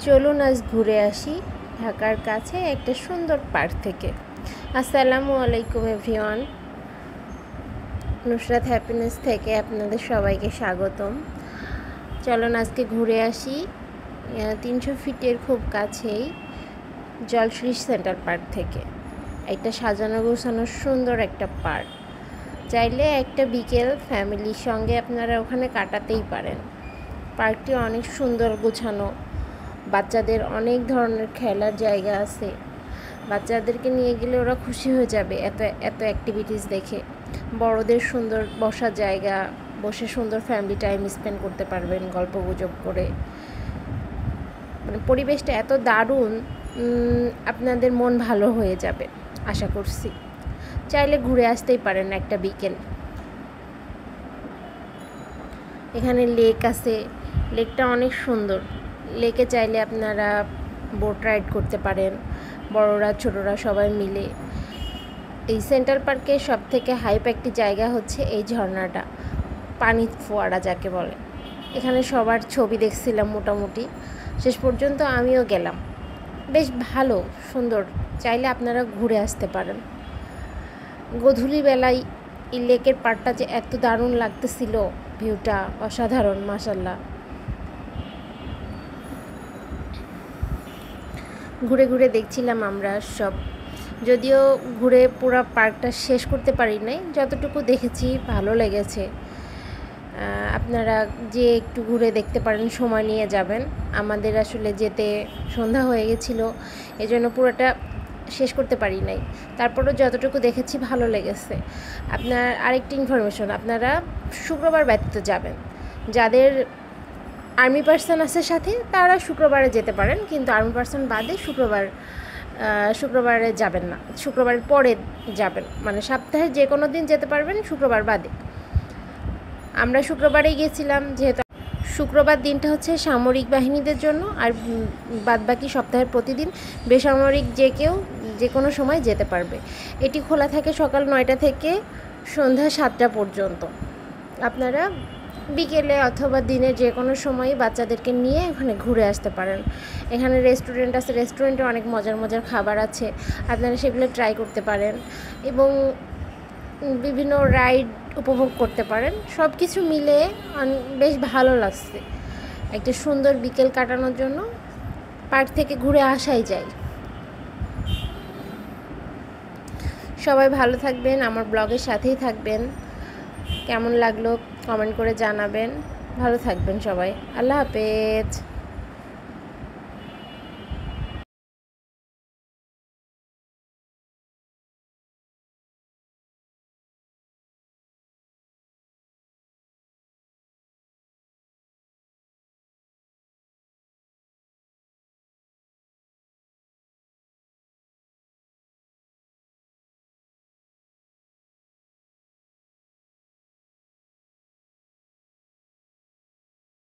চলুন আজ ঘুরে আসি ঢাকার কাছে একটা সুন্দর পার্ক থেকে। আসসালামু আলাইকুম এভরিওয়ান, নুসরাত হ্যাপিনেস থেকে আপনাদের সবাইকে স্বাগতম। চলুন আজকে ঘুরে আসি 300 ফিটের খুব কাছেই জলশ্রী সেন্ট্রাল পার্ক থেকে। একটা সাজানো গোছানো সুন্দর একটা পার্ক, চাইলে একটা বিকেল ফ্যামিলির সঙ্গে আপনারা ওখানে কাটাতেই পারেন। পার্কটি অনেক সুন্দর গোছানো, বাচ্চাদের অনেক ধরনের খেলার জায়গা আছে। বাচ্চাদেরকে নিয়ে গেলে ওরা খুশি হয়ে যাবে এত এত অ্যাক্টিভিটিস দেখে। বড়দের সুন্দর বসার জায়গা, বসে সুন্দর ফ্যামিলি টাইম স্পেন্ড করতে পারবেন গল্প গুজব করে। মানে পরিবেশটা এত দারুণ, আপনাদের মন ভালো হয়ে যাবে আশা করছি। চাইলে ঘুরে আসতেই পারেন একটা বিকেল। এখানে লেক আছে, লেকটা অনেক সুন্দর। লেকে চাইলে আপনারা বোট রাইড করতে পারেন, বড়রা ছোটরা সবাই মিলে। এই সেন্ট্রাল পার্কের সবথেকে হাইপ একটি জায়গা হচ্ছে এই ঝর্ণাটা, পানির ফোয়ারা যাকে বলে। এখানে সবার ছবি দেখছিলাম মোটামুটি, শেষ পর্যন্ত আমিও গেলাম। বেশ ভালো সুন্দর, চাইলে আপনারা ঘুরে আসতে পারেন। গোধূলি বেলায় এই লেকের পাড়টা যে এত দারুণ লাগতেছিল, ভিউটা অসাধারণ মাশাআল্লাহ। ঘুরে ঘুরে দেখছিলাম আমরা সব, যদিও ঘুরে পুরো পার্কটা শেষ করতে পারি নাই, যতটুকু দেখেছি ভালো লেগেছে। আপনারা যে একটু ঘুরে দেখতে পারেন, সময় নিয়ে যাবেন। আমাদের আসলে যেতে সন্ধ্যা হয়ে গেছিলো, এজন্য পুরোটা শেষ করতে পারি নাই, তারপরেও যতটুকু দেখেছি ভালো লেগেছে। আপনার আরেকটি ইনফরমেশন, আপনারা শুক্রবার ব্যতীত যাবেন। যাদের আর্মি পার্সন আছে সাথে তারা শুক্রবারে যেতে পারেন, কিন্তু আর্মি পার্সন বাদে শুক্রবারে যাবেন না, শুক্রবারের পরে যাবেন। মানে সপ্তাহে যে কোনো দিন যেতে পারবেন, শুক্রবার বাদে। আমরা শুক্রবারেই গেছিলাম, যেহেতু শুক্রবার দিনটা হচ্ছে সামরিক বাহিনীদের জন্য, আর বাদবাকি সপ্তাহের প্রতিদিন বেসামরিক যে কেউ যে কোনো সময় যেতে পারবে। এটি খোলা থাকে সকাল 9টা থেকে সন্ধ্যা 7টা পর্যন্ত। আপনারা বিকেলে অথবা দিনে যে কোনো সময় বাচ্চাদেরকে নিয়ে ওখানে ঘুরে আসতে পারেন। এখানে রেস্টুরেন্ট আছে, রেস্টুরেন্টে অনেক মজার মজার খাবার আছে, আপনারা সেগুলো ট্রাই করতে পারেন এবং বিভিন্ন রাইড উপভোগ করতে পারেন। সব কিছু মিলে বেশ ভালো লাগছে। একটা সুন্দর বিকেল কাটানোর জন্য পার্ক থেকে ঘুরে আসাই যায়। সবাই ভালো থাকবেন, আমার ব্লগের সাথেই থাকবেন। কেমন লাগলো কমেন্ট করে জানাবেন। ভালো থাকবেন সবাই, আল্লাহ হাফেজ।